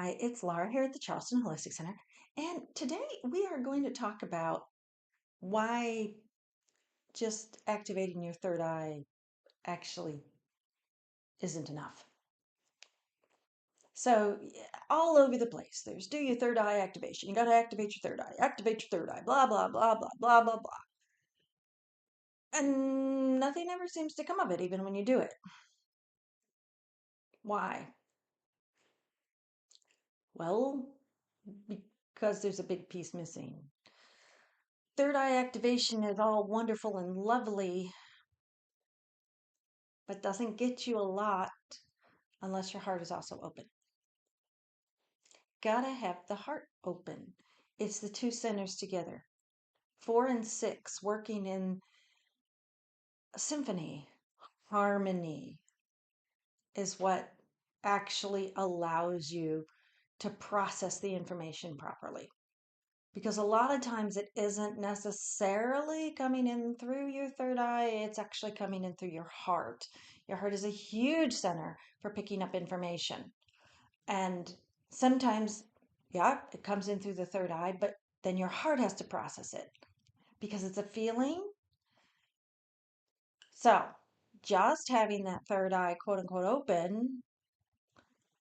Hi, it's Laura here at the Charleston Holistic Center, and today we are going to talk about why just activating your third eye actually isn't enough. So, all over the place, there's do your third eye activation. You got to activate your third eye, blah, blah, blah, blah, blah, blah, blah. And nothing ever seems to come of it, even when you do it. Why? Well, because there's a big piece missing. Third eye activation is all wonderful and lovely, but doesn't get you a lot unless your heart is also open. Gotta have the heart open. It's the two centers together. 4 and 6 working in symphony, harmony is what actually allows you to process the information properly. Because a lot of times it isn't necessarily coming in through your third eye, it's actually coming in through your heart. Your heart is a huge center for picking up information. And sometimes, yeah, it comes in through the third eye, but then your heart has to process it because it's a feeling. So, just having that third eye, quote unquote, open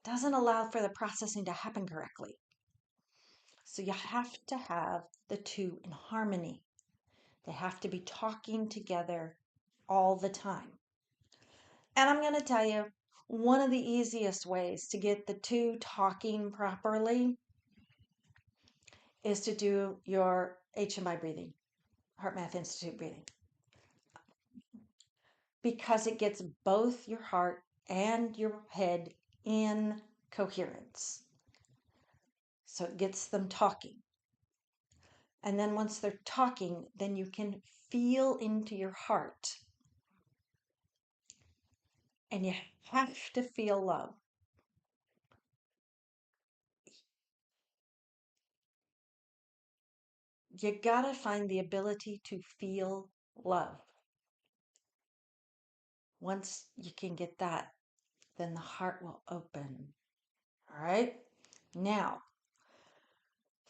doesn't allow for the processing to happen correctly. So, you have to have the two in harmony. They have to be talking together all the time. And I'm going to tell you, one of the easiest ways to get the two talking properly is to do your HMI breathing, HeartMath Institute breathing, because it gets both your heart and your head in coherence. So it gets them talking. And then once they're talking, then you can feel into your heart. And you have to feel love. You gotta find the ability to feel love. Once you can get that, then the heart will open. All right? Now,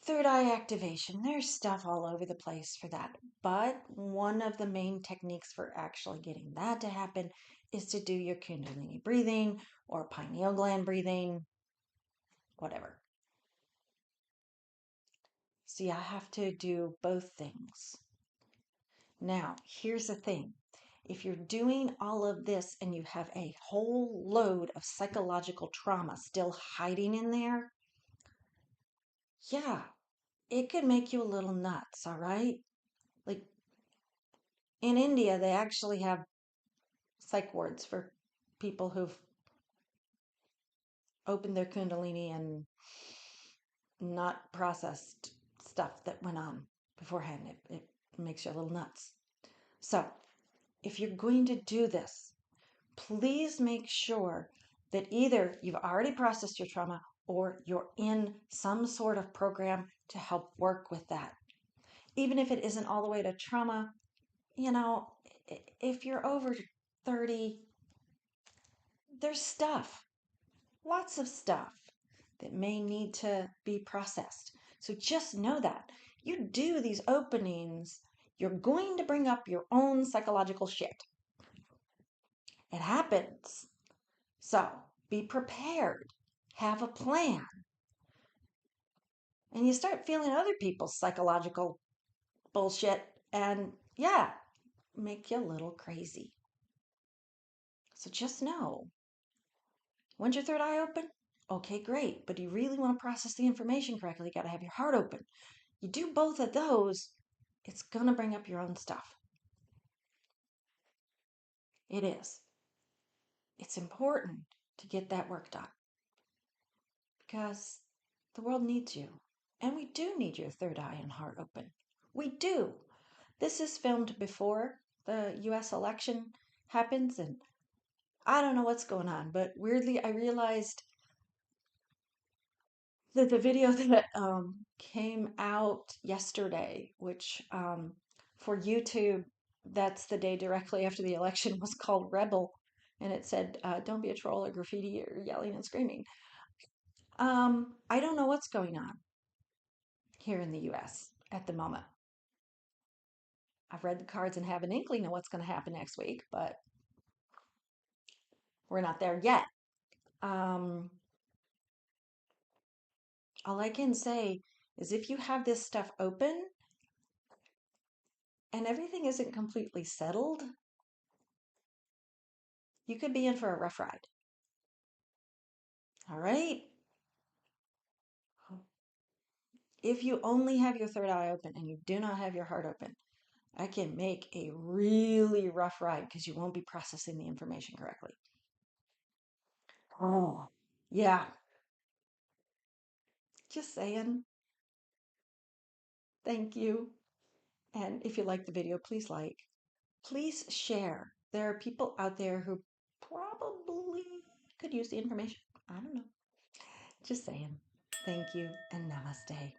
third eye activation. There's stuff all over the place for that. But one of the main techniques for actually getting that to happen is to do your Kundalini breathing or pineal gland breathing, whatever. See, I have to do both things. Now, here's the thing. If you're doing all of this and you have a whole load of psychological trauma still hiding in there, yeah, it could make you a little nuts, all right? Like in India, they actually have psych wards for people who've opened their Kundalini and not processed stuff that went on beforehand. It makes you a little nuts. So, if you're going to do this, please make sure that either you've already processed your trauma or you're in some sort of program to help work with that. Even if it isn't all the way to trauma, you know, if you're over 30, there's stuff, lots of stuff that may need to be processed. So just know that you do these openings, you're going to bring up your own psychological shit. It happens. So be prepared, have a plan. And you start feeling other people's psychological bullshit, and yeah, make you a little crazy. So just know, when's your third eye open? Okay, great. But you really want to process the information correctly, you got to have your heart open. You do both of those, it's going to bring up your own stuff. It is. It's important to get that work done because the world needs you. And we do need your third eye and heart open. We do. This is filmed before the US election happens, and I don't know what's going on, but weirdly, I realized that the video that came out yesterday, which for YouTube, that's the day directly after the election, was called Rebel. And it said, don't be a troll or graffiti or yelling and screaming. I don't know what's going on here in the US at the moment. I've read the cards and have an inkling of what's going to happen next week, but we're not there yet. Um, all I can say is if you have this stuff open and everything isn't completely settled, you could be in for a rough ride. All right? If you only have your third eye open and you do not have your heart open, I can make a really rough ride because you won't be processing the information correctly. Oh, yeah, just saying. Thank you. And if you like the video, please like. Please share. There are people out there who probably could use the information. I don't know. Just saying. Thank you and namaste.